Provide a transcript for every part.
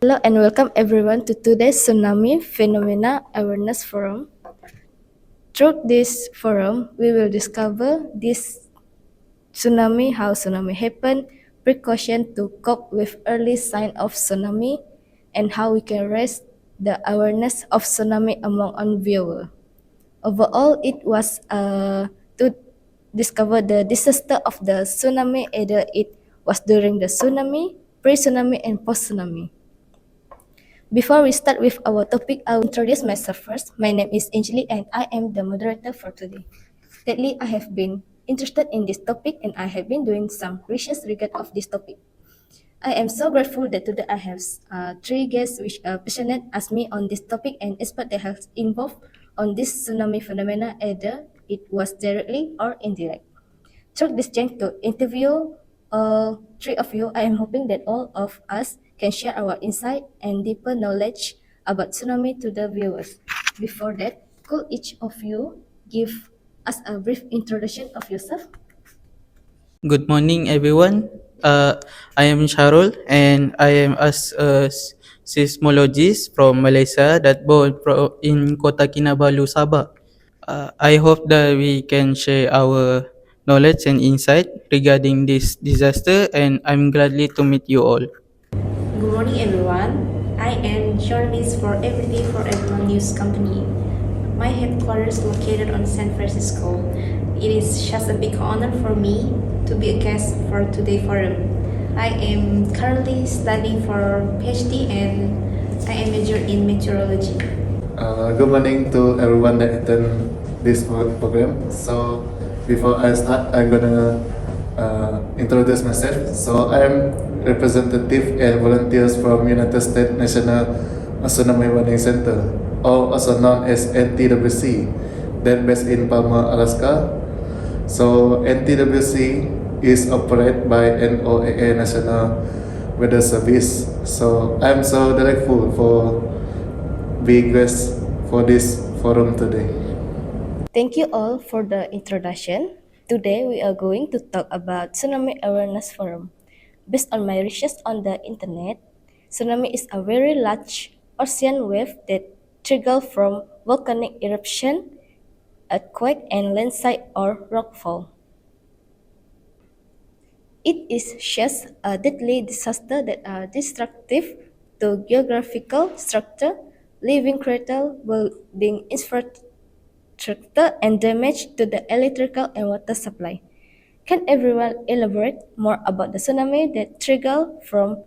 Hello and welcome everyone to today's Tsunami Phenomena Awareness Forum. Through this forum, we will discover this tsunami, how tsunami happen, precaution to cope with early sign of tsunami, and how we can raise the awareness of tsunami among our viewers. Overall, it was to discover the disaster of the tsunami, either it was during the tsunami, pre-tsunami, and post-tsunami. Before we start with our topic, I will introduce myself first. My name is Anjali and I am the moderator for today. Lately, I have been interested in this topic and I have been doing some research regarding of this topic. I am so grateful that today I have three guests which are passionate as me on this topic and expert that have involved on this tsunami phenomena, either it was directly or indirect. Through this chance to interview three of you, I am hoping that all of us can share our insight and deeper knowledge about tsunami to the viewers. Before that, could each of you give us a brief introduction of yourself? Good morning, everyone. I am Sharul, and I am a seismologist from Malaysia that born in Kota Kinabalu, Sabah. I hope that we can share our knowledge and insight regarding this disaster, and I'm gladly to meet you all. Good morning, everyone. I am journalist for Everyday for Everyone News Company. My headquarters is located on San Francisco. It is just a big honor for me to be a guest for today's forum. I am currently studying for PhD and I am major in meteorology. Good morning to everyone that attend this program. So before I start, I'm gonna introduce myself. So I'm representative and volunteers from United States National Tsunami Warning Center, or also known as NTWC, that based in Palmer, Alaska. So NTWC is operated by NOAA National Weather Service. So I'm so grateful for being guest for this forum today. Thank you all for the introduction. Today we are going to talk about Tsunami Awareness Forum. Based on my research on the internet, tsunami is a very large ocean wave that triggers from volcanic eruption, earthquake, and landslide or rockfall. It is just a deadly disaster that are destructive to geographical structure, living creature, building infrastructure, and damage to the electrical and water supply. Can everyone elaborate more about the tsunami that trigger from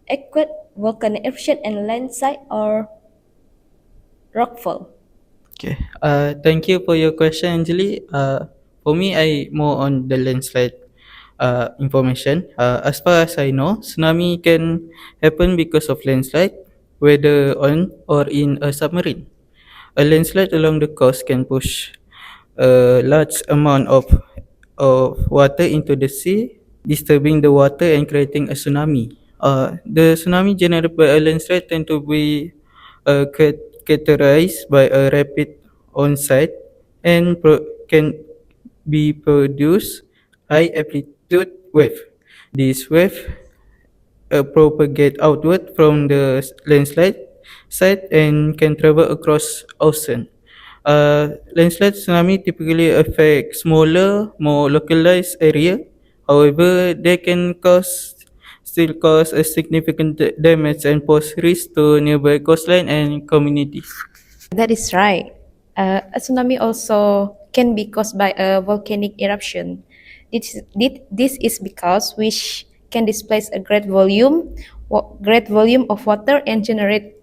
earthquake, volcanic eruption, and landslide or rockfall? Okay. Thank you for your question, Anjali. For me, I more on the landslide information. As far as I know, tsunami can happen because of landslide, whether on or in a submarine. A landslide along the coast can push a large amount of water into the sea, disturbing the water and creating a tsunami. The tsunami generated by a landslide tend to be characterized by a rapid onset and can be produce high amplitude wave. This wave propagate outward from the landslide site and can travel across ocean. Landslide tsunami typically affect smaller, more localized area. However, they can still cause a significant damage and pose risk to nearby coastline and communities. That is right. A tsunami also can be caused by a volcanic eruption. This is because which can displace a great volume of water and generate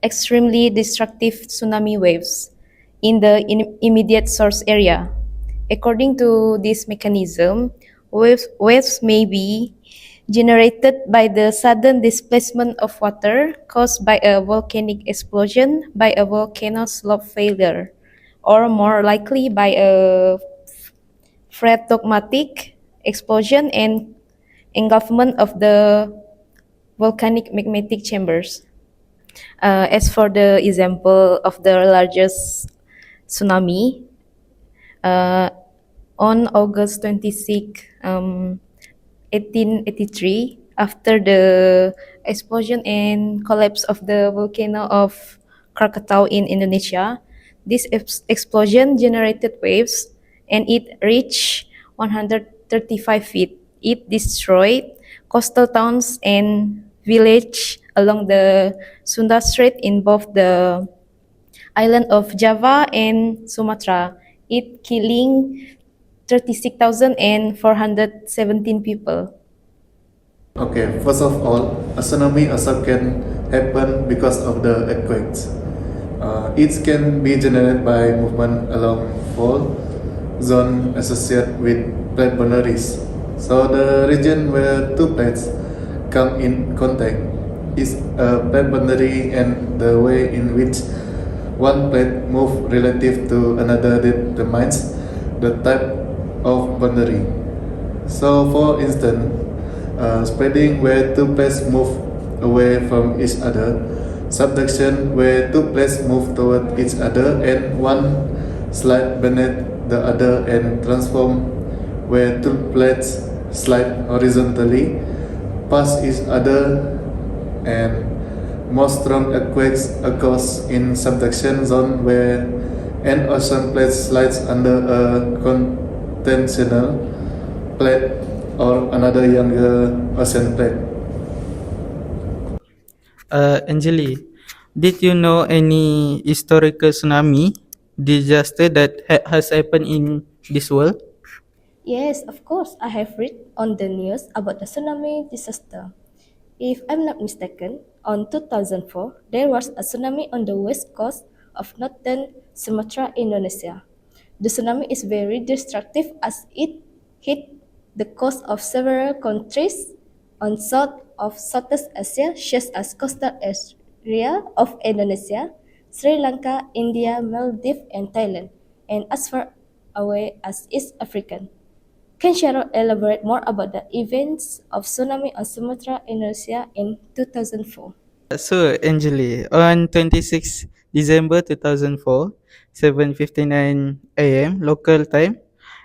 extremely destructive tsunami waves in the immediate source area. According to this mechanism, waves may be generated by the sudden displacement of water caused by a volcanic explosion, by a volcano slope failure, or more likely by a phreatomagmatic explosion and engulfment of the volcanic magmatic chambers. As for the example of the largest tsunami, uh, on August 26, 1883, after the explosion and collapse of the volcano of Krakatau in Indonesia. This explosion generated waves and it reached 135 feet. It destroyed coastal towns and villages along the Sunda Strait in both the island of Java and Sumatra. It killing 36,417 people. Okay, first of all, a tsunami also can happen because of the earthquakes. It can be generated by movement along fault zone associated with plate boundaries. So the region where two plates come in contact is a plate boundary, and the way in which one plate moves relative to another determines the type of boundary. So, for instance, spreading where two plates move away from each other, subduction where two plates move toward each other, and one slide beneath the other, and transform where two plates slide horizontally past each other. And most strong earthquakes occurs in subduction zone where an ocean plate slides under a contentional plate or another younger ocean plate. Anjali, did you know any historical tsunami disaster that has happened in this world? Yes, of course, I have read on the news about the tsunami disaster. If I'm not mistaken, on 2004, there was a tsunami on the west coast of northern Sumatra, Indonesia. The tsunami is very destructive as it hit the coast of several countries on south of Southeast Asia, such as coastal area of Indonesia, Sri Lanka, India, Maldives, and Thailand, and as far away as East Africa. Can Cheryl elaborate more about the events of tsunami on Sumatra, Indonesia in 2004? So, Anjali, on 26 December 2004, 7:59 a.m. local time,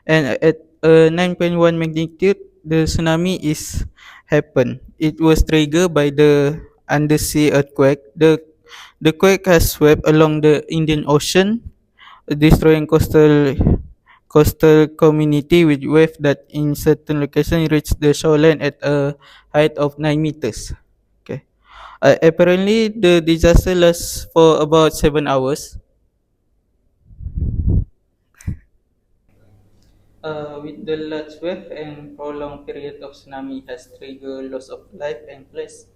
and at a 9.1 magnitude, the tsunami is happened. It was triggered by the undersea earthquake. The quake has swept along the Indian Ocean, destroying coastal community with wave that in certain locations reached the shoreline at a height of 9 meters. Okay. Apparently, the disaster lasts for about 7 hours. With the large wave and prolonged period of tsunami has triggered loss of life and place.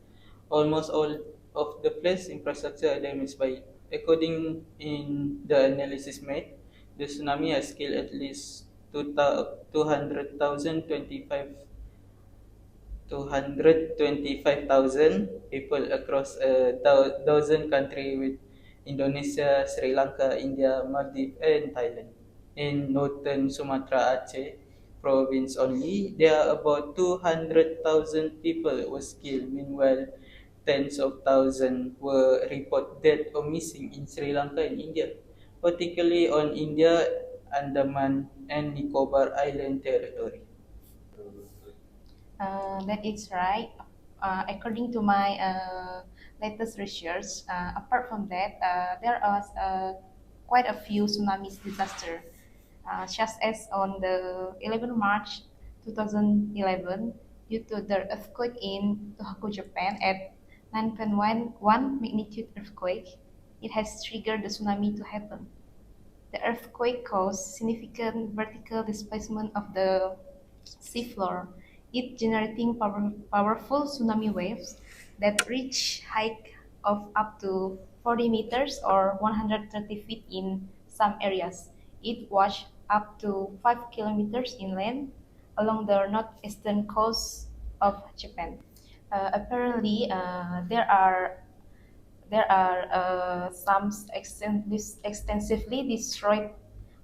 Almost all of the place infrastructure are damaged by it. According in the analysis made, the tsunami has killed at least 225,000 people across a dozen countries with Indonesia, Sri Lanka, India, Maldives, and Thailand. In northern Sumatra Aceh province only, there are about 200,000 people was killed. Meanwhile, tens of thousands were reported dead or missing in Sri Lanka and India, particularly on India, Andaman, and Nicobar Island territory. That is right. According to my latest research, apart from that, there are quite a few tsunamis disaster, such as on the 11 March 2011, due to the earthquake in Tohoku, Japan, at 9.1 magnitude earthquake, it has triggered the tsunami to happen. The earthquake caused significant vertical displacement of the seafloor, it generating powerful tsunami waves that reach height of up to 40 meters or 130 feet in some areas. It washed up to 5 kilometers inland along the northeastern coast of Japan. Apparently, there are some extensively destroyed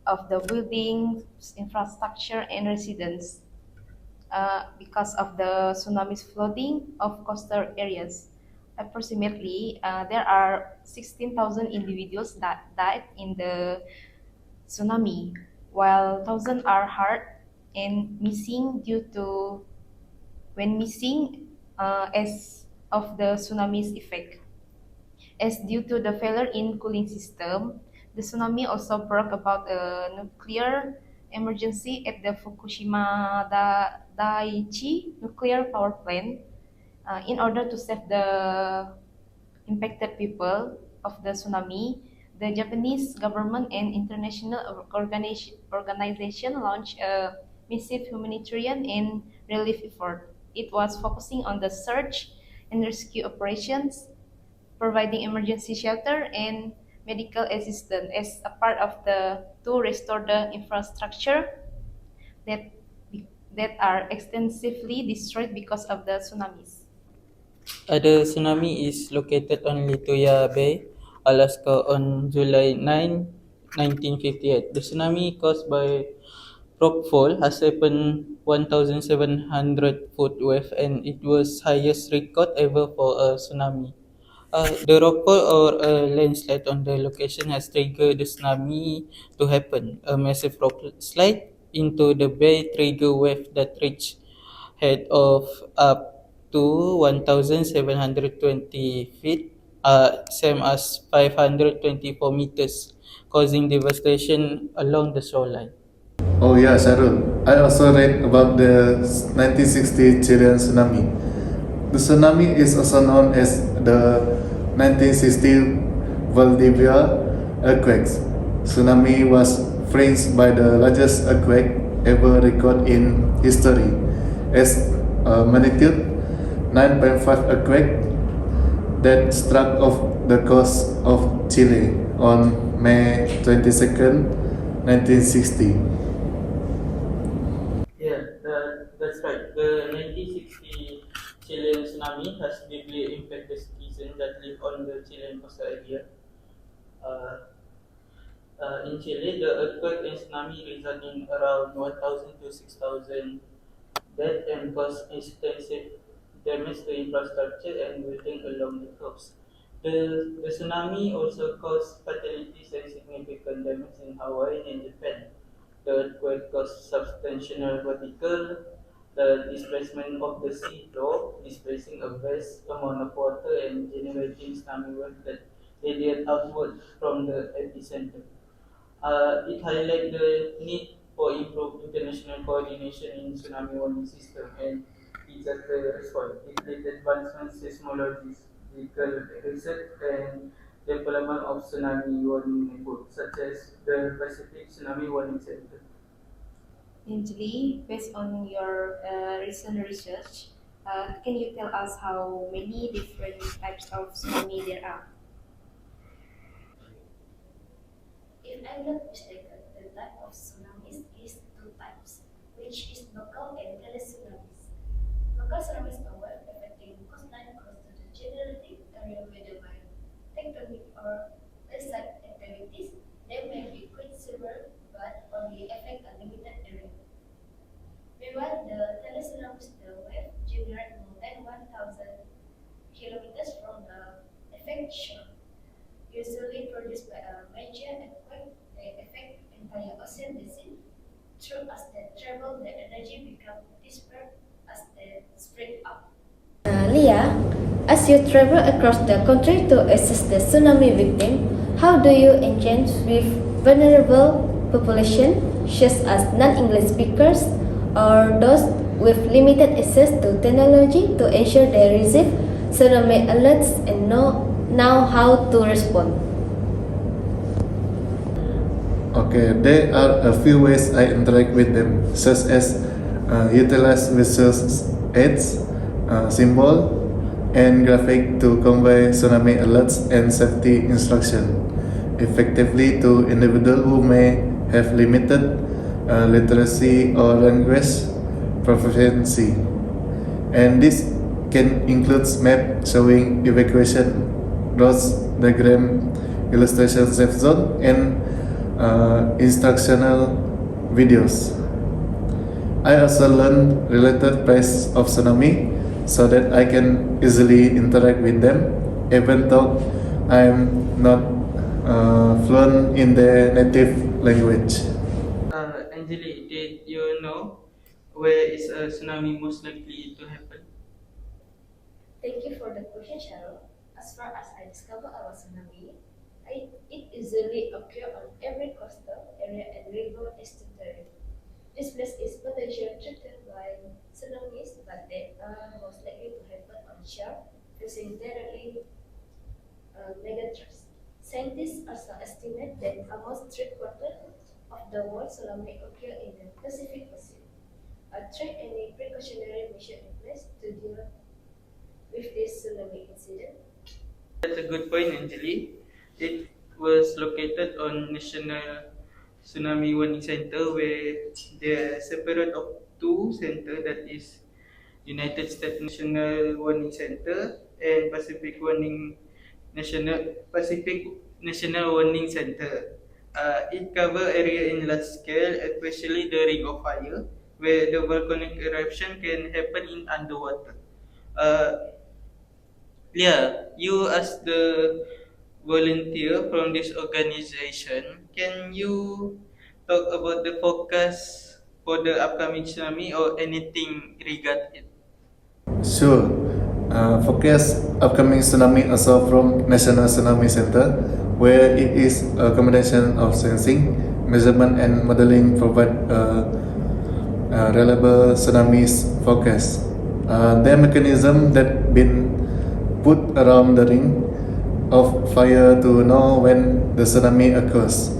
of the buildings, infrastructure, and residents because of the tsunami's flooding of coastal areas. Approximately, there are 16,000 individuals that died in the tsunami, while thousands are hurt and missing due to when missing as of the tsunami's effect. As due to the failure in cooling system, the tsunami also brought about a nuclear emergency at the Fukushima Daiichi nuclear power plant. In order to save the impacted people of the tsunami, the Japanese government and international organization launched a massive humanitarian and relief effort. It was focusing on the search and rescue operations, providing emergency shelter and medical assistance as a part of the to restore the infrastructure that that are extensively destroyed because of the tsunamis. The tsunami is located on Lituya Bay, Alaska on July 9, 1958. The tsunami caused by rockfall has happened 1,700 foot wave and it was highest record ever for a tsunami. The rockfall or a landslide on the location has triggered the tsunami to happen. A massive rock slide into the bay triggered wave that reached head of up to 1,720 feet, same as 524 meters, causing devastation along the shoreline. Oh yeah, Sharul. I also read about the 1960 Chilean tsunami. The tsunami is also known as the 1960 Valdivia earthquakes. Tsunami was framed by the largest earthquake ever recorded in history as a magnitude 9.5 earthquake that struck off the coast of Chile on May 22nd, 1960. Yeah, that's right. The 1960 Chilean tsunami has deeply impacted citizens that live on the Chilean coastal area. Uh, in Chile, the earthquake and tsunami result in around 1,000 to 6,000 deaths and caused extensive damage to infrastructure and buildings along the coast. The tsunami also caused fatalities and significant damage in Hawaii and Japan. The earthquake caused substantial vertical the displacement of the sea floor, displacing a vast amount of water and generating tsunami waves that radiate outward from the epicenter. It highlights the need for improved international coordination in tsunami warning system and disaster response. It led advancements in seismological research and development of tsunami warning networks, such as the Pacific Tsunami Warning Center. Anjali, based on your recent research, can you tell us how many different types of tsunami there are? If I'm not mistaken, the type of tsunamis is two types, which is local and tele tsunamis. Local tsunamis are wave affecting coastline close to the generating area whether by tectonic or landslide activities. They may be quite severe but only affect a limited area. Meanwhile, the tele tsunamis, the wave generate more than 1,000 kilometers from the effect shore, usually produced by a major earthquake. They affect entire ocean basin. Through as they travel, the energy becomes dispersed as they spread out. Leah, as you travel across the country to assist the tsunami victim, how do you engage with vulnerable population, such as non-English speakers or those with limited access to technology, to ensure they receive tsunami alerts and know how to respond? Okay, there are a few ways I interact with them, such as utilize visual aids, symbol, and graphic to convey tsunami alerts and safety instruction effectively to individuals who may have limited literacy or language proficiency. And this can include map showing evacuation routes, diagram, illustration safe zone, and instructional videos. I also learn related phrases of tsunami so that I can easily interact with them, even though I'm not fluent in their native language. Anjali, did you know where is a tsunami most likely to happen? Thank you for the question, Cheryl. As far as I discover about tsunami, it usually occurs on every coastal area and river estuary. This place is potentially threatened by tsunamis, but they are most likely to happen on shore, facing directly megatrust. Scientists also estimate that almost three-quarters of the world's tsunami occur in the Pacific Ocean. Are there any precautionary measures in place to deal with this tsunami incident? That's a good point, Anjali. It was located on National Tsunami Warning Center, where they are separate of two center, that is United States National Warning Center and Pacific National Warning Center. It cover area in large scale, especially the Ring of Fire, where the volcanic eruption can happen in underwater. Uh, yeah, you as the volunteer from this organization, can you talk about the focus for the upcoming tsunami or anything regarding it? Sure. Forecast upcoming tsunami also from National Tsunami Center, where it is a combination of sensing, measurement, and modeling provide reliable tsunami forecast. Their mechanism that been put around the ring of fire to know when the tsunami occurs,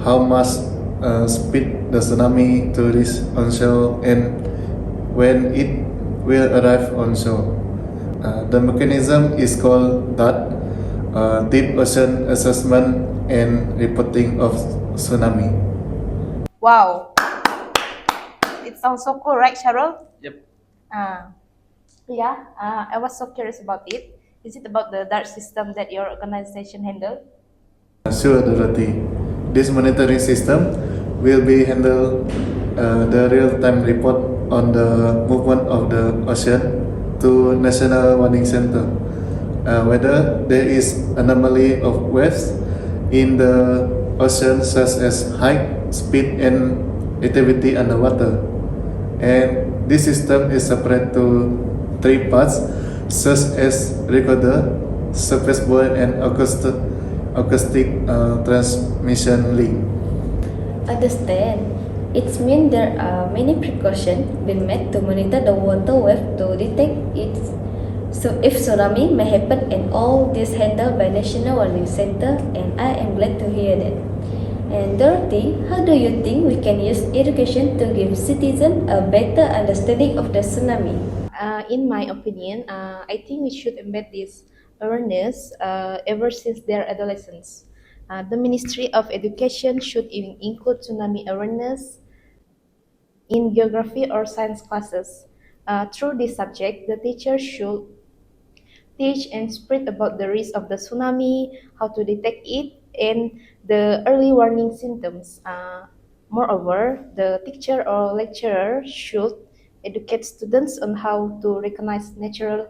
how much speed the tsunami to reach on shore, and when it will arrive on shore. The mechanism is called DAT, Deep Ocean Assessment and Reporting of Tsunami. Wow, it sounds so cool, right, Cheryl? Yep. Yeah, I was so curious about it. Is it about the DART system that your organization handled? Sure, Dorothy. This monitoring system will be handle the real-time report on the movement of the ocean to National Warning Center. Whether there is anomaly of waves in the ocean, such as height, speed, and activity underwater. And this system is separate to three parts, such as recorder, surface buoy, and acoustic transmission link. Understand. It means there are many precautions being made to monitor the water wave to detect it. So if tsunami may happen, and all this handled by National Warning Center, and I am glad to hear that. And Dorothy, how do you think we can use education to give citizens a better understanding of the tsunami? In my opinion, I think we should embed this awareness ever since their adolescence. The Ministry of Education should even include tsunami awareness in geography or science classes. Through this subject, the teacher should teach and spread about the risk of the tsunami, how to detect it, and the early warning symptoms. Moreover, the teacher or lecturer should educate students on how to recognize natural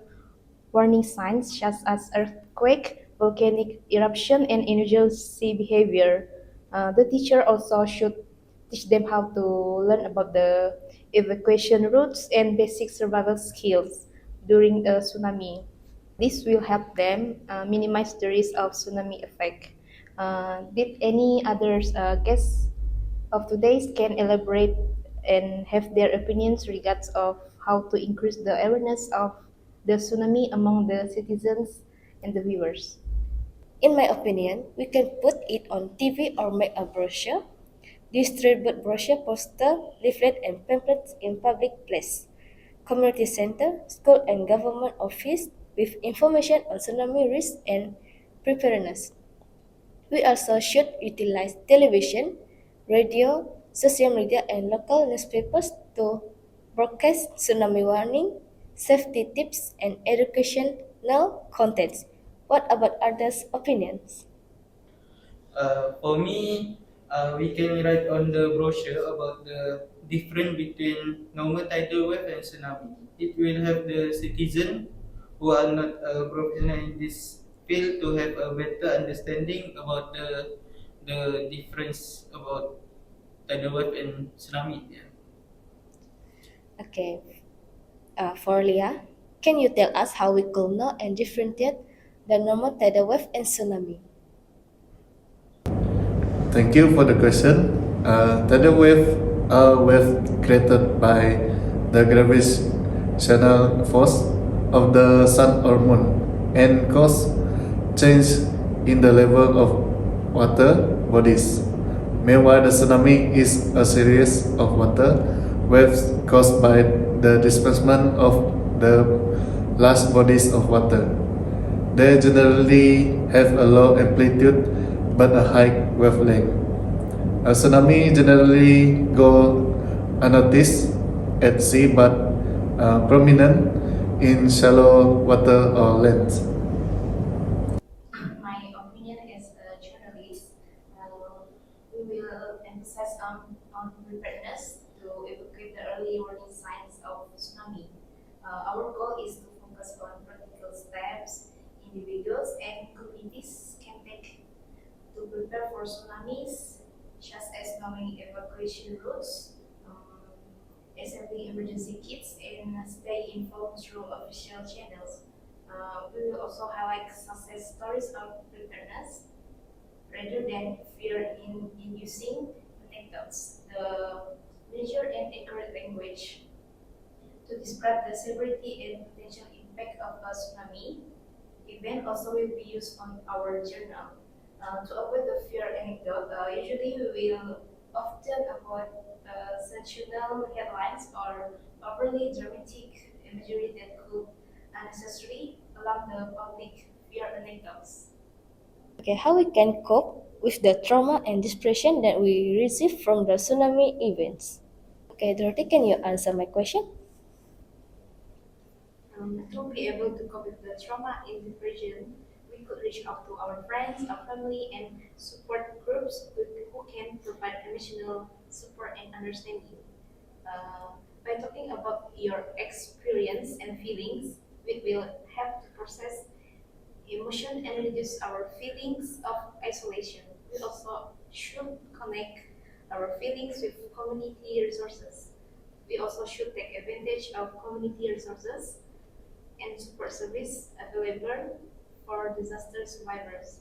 warning signs such as earthquake, volcanic eruption, and unusual sea behavior. The teacher also should teach them how to learn about the evacuation routes and basic survival skills during a tsunami. This will help them minimize the risk of tsunami effect. Did any others guests of today's can elaborate and have their opinions regards of how to increase the awareness of the tsunami among the citizens and the viewers? In my opinion, we can put it on TV or make a brochure. Distribute brochure, poster, leaflet, and pamphlets in public place, community center, school, and government office with information on tsunami risk and preparedness. We also should utilize television, radio, social media, and local newspapers to broadcast tsunami warning, safety tips, and educational contents. What about others' opinions? For me, we can write on the brochure about the difference between normal tidal wave and tsunami. It will help the citizen who are not professional in this field to have a better understanding about the difference about tidal wave and tsunami. Yeah. Okay, for Leah. Can you tell us how we could know and differentiate the normal tidal wave and tsunami? Thank you for the question. Tidal wave are wave created by the gravitational force of the sun or moon and cause change in the level of water bodies. Meanwhile, the tsunami is a series of water waves caused by the displacement of the large bodies of water. They generally have a low amplitude but a high wavelength. A tsunami generally go unnoticed at sea but prominent in shallow water or land. My opinion as a journalist, we will emphasize on preparedness to evacuate the early warning signs of tsunami. Our goal is to focus on practical steps individuals and communities can take to prepare for tsunamis, such as knowing evacuation routes, assembling emergency kits, and stay informed through official channels. We will also highlight success stories of preparedness rather than fear in using anecdotes, the measure and accurate language to describe the severity and potential impact of a tsunami event also will be used on our journal. To avoid the fear anecdote, usually we will often avoid sensational headlines or overly dramatic imagery that could unnecessarily alarm the public fear anecdotes. Okay, how we can cope with the trauma and depression that we receive from the tsunami events? Okay, Dorothy, can you answer my question? To be able to cope with the trauma and depression, we could reach out to our friends, our family, and support groups who can provide emotional support and understanding. By talking about your experience and feelings, we will help to process emotion and reduce our feelings of isolation. We also should connect our feelings with community resources. We also should take advantage of community resources and support service available for disaster survivors.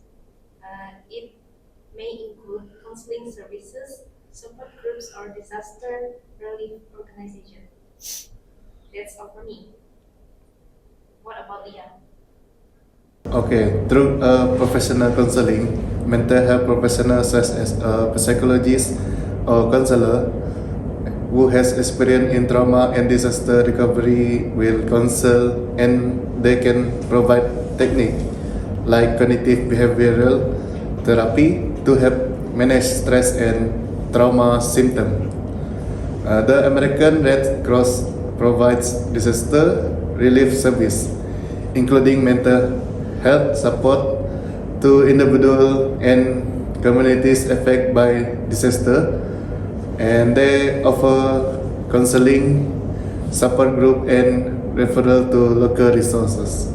It may include counseling services, support groups, or disaster relief organizations. That's all for me. What about Leah? Okay, through professional counseling, mental health professionals such as a psychologist or counselor who has experience in trauma and disaster recovery will counsel and they can provide technique like cognitive behavioral therapy to help manage stress and trauma symptoms. The American Red Cross provides disaster relief service, including mental health support to individuals and communities affected by disaster, and they offer counseling, support group, and referral to local resources.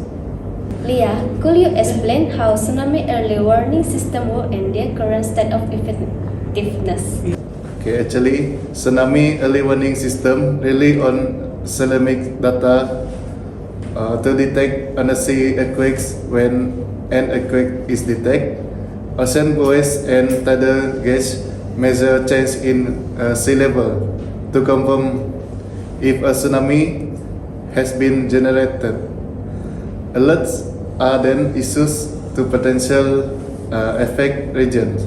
Leah, could you explain how tsunami early warning system work and their current state of effectiveness? Okay, actually, tsunami early warning system rely on seismic data to detect undersea earthquakes when an earthquake is detected. Ocean buoys and tidal gauge measure change in sea level to confirm if a tsunami has been generated. Alerts are then issued to potential affect regions.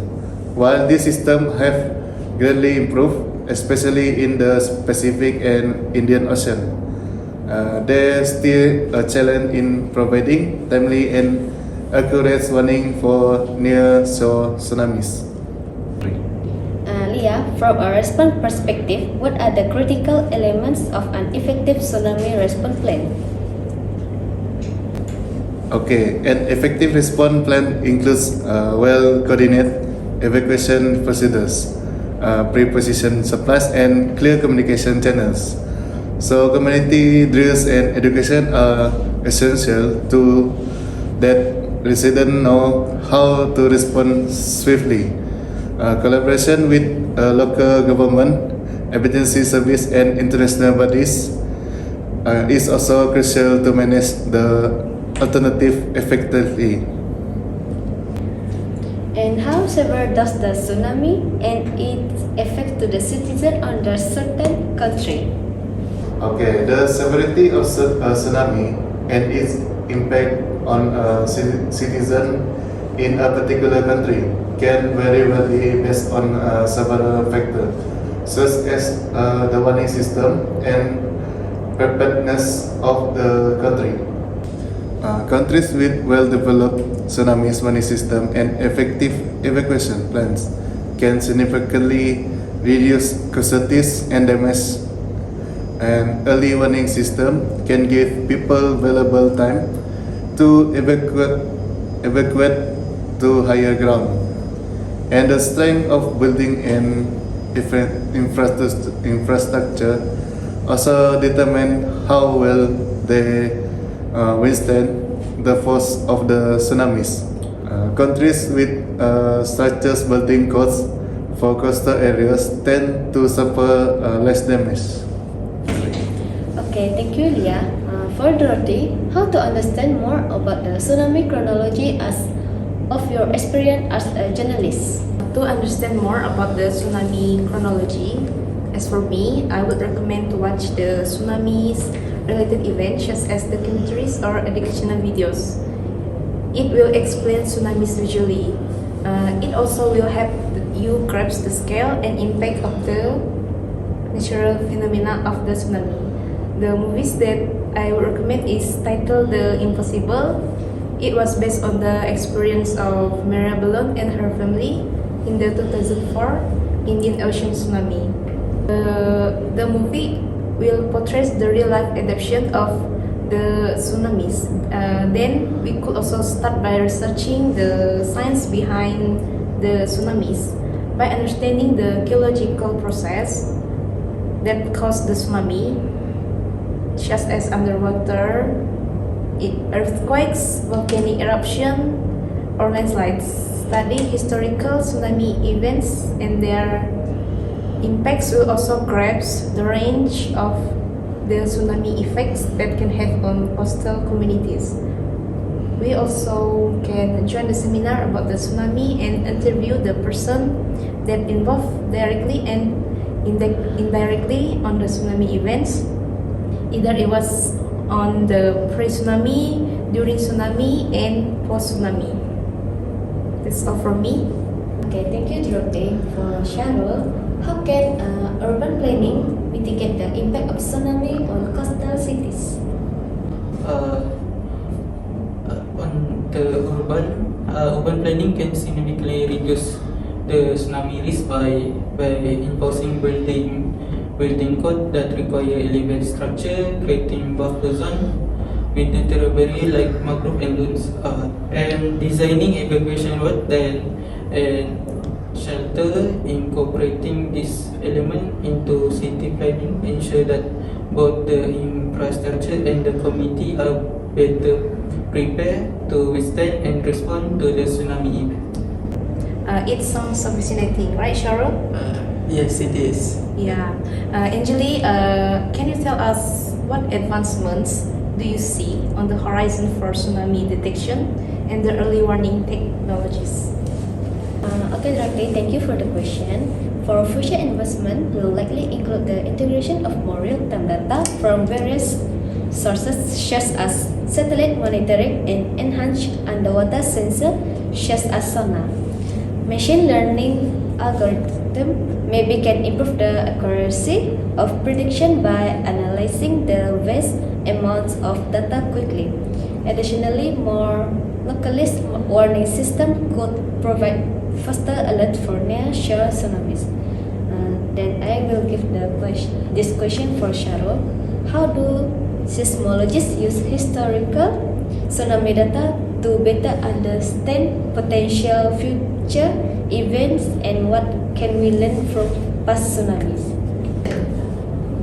While these systems have greatly improved, especially in the Pacific and Indian Ocean, there is still a challenge in providing timely and accurate warning for near-shore tsunamis. Leah, from a response perspective, what are the critical elements of an effective tsunami response plan? Okay, an effective response plan includes well-coordinated evacuation procedures, pre-positioned supplies, and clear communication channels. So, community drills and education are essential to that residents know how to respond swiftly. Collaboration with local government, emergency service, and international bodies is also crucial to manage the alternative effectively. And how severe does the tsunami and its effect to the citizen under certain country? Okay, the severity of tsunami and its impact on a citizen in a particular country can vary widely based on several factors, such as the warning system and preparedness of the country. Countries with well-developed tsunami warning system and effective evacuation plans can significantly reduce casualties and damage. An early warning system can give people valuable time to evacuate to higher ground. And the strength of building and infrastructure also determine how well they withstand the force of the tsunamis. Countries with structures building codes for coastal areas tend to suffer less damage. Okay, thank you, Lia. For Dorothy, how to understand more about the tsunami chronology as of your experience as a journalist? To understand more about the tsunami chronology, as for me, I would recommend to watch the tsunamis related events such as documentaries or educational videos. It will explain tsunamis visually. It also will help you grasp the scale and impact of the natural phenomena of the tsunami. The movies that I would recommend is titled The Impossible. It was based on the experience of Maria Balon and her family in the 2004 Indian Ocean tsunami. The movie will portray the real-life adaptation of the tsunamis. Then we could also start by researching the science behind the tsunamis. By understanding the geological process that caused the tsunami, such as underwater, earthquakes, volcanic eruption, or landslides. Study historical tsunami events and their impacts will also grasp the range of the tsunami effects that can have on coastal communities. We also can join the seminar about the tsunami and interview the person that involved directly and indirectly on the tsunami events. Either it was on the pre-tsunami, during tsunami, and post-tsunami. That's all from me. Okay, thank you, Dorothy. For Sharul, how can urban planning mitigate the impact of tsunami on coastal cities? On the urban planning can significantly reduce the tsunami risk by enforcing building code that require elevated structure, creating buffer zone with natural barrier like mangrove and dunes, and designing evacuation route and shelter. Incorporating this element into city planning ensure that both the infrastructure and the community are better prepared to withstand and respond to the tsunami event. It sounds so fascinating, right, Cheryl? Yes, it is. Yeah. Anjali, can you tell us what advancements do you see on the horizon for tsunami detection and the early warning technologies? Okay, Dorothy, thank you for the question. For future investment, will likely include the integration of more real-time data from various sources such as satellite monitoring and enhanced underwater sensor such as sonar. Machine learning algorithm maybe can improve the accuracy of prediction by analyzing the vast amounts of data quickly. Additionally, more localized warning system could provide faster alert for near-shore tsunamis. Then I will give this question for Cheryl. How do seismologists use historical tsunami data to better understand potential future events and what can we learn from past tsunamis?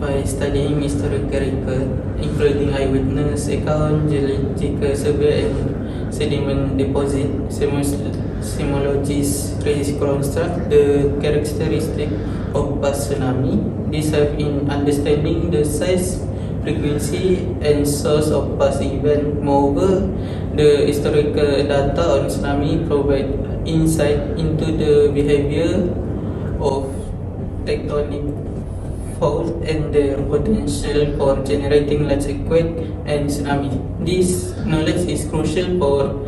By studying historical record, including eyewitness account, geological survey, and sediment deposit, seismologists reconstruct the characteristic of past tsunami. This helps in understanding the size, frequency, and source of past events. Moreover, the historical data on tsunami provide insight into the behavior of tectonic faults and their potential for generating large earthquake and tsunami. This knowledge is crucial for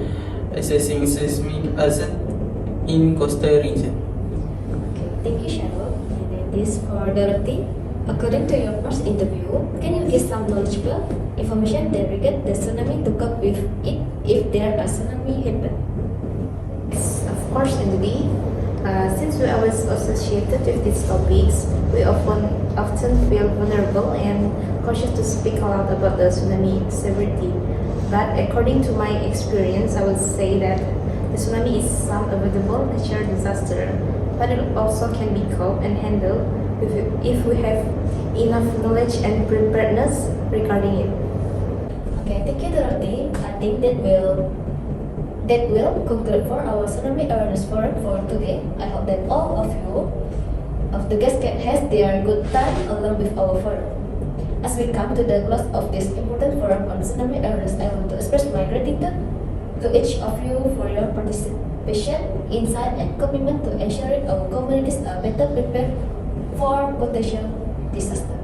assessing seismic hazard in coastal region. Okay, thank you, Shadow. And then this for Dorothy. According to your first interview, can you give some knowledgeable information that regard the tsunami to cope with it if there are tsunami happen? Yes, of course, indeed. Since we are always associated with these topics, we often feel vulnerable and cautious to speak aloud about the tsunami severity. But according to my experience, I would say that the tsunami is some avoidable natural disaster, but it also can be coped and handled if we have enough knowledge and preparedness regarding it. Okay, thank you, Dorothy. I think that will conclude for our Tsunami Awareness Forum for today. I hope that all of you, of the guests has their good time along with our forum. As we come to the close of this important forum on tsunami awareness, I want to express my gratitude to each of you for your participation, insight, and commitment to ensuring our communities are better prepared for potential disaster.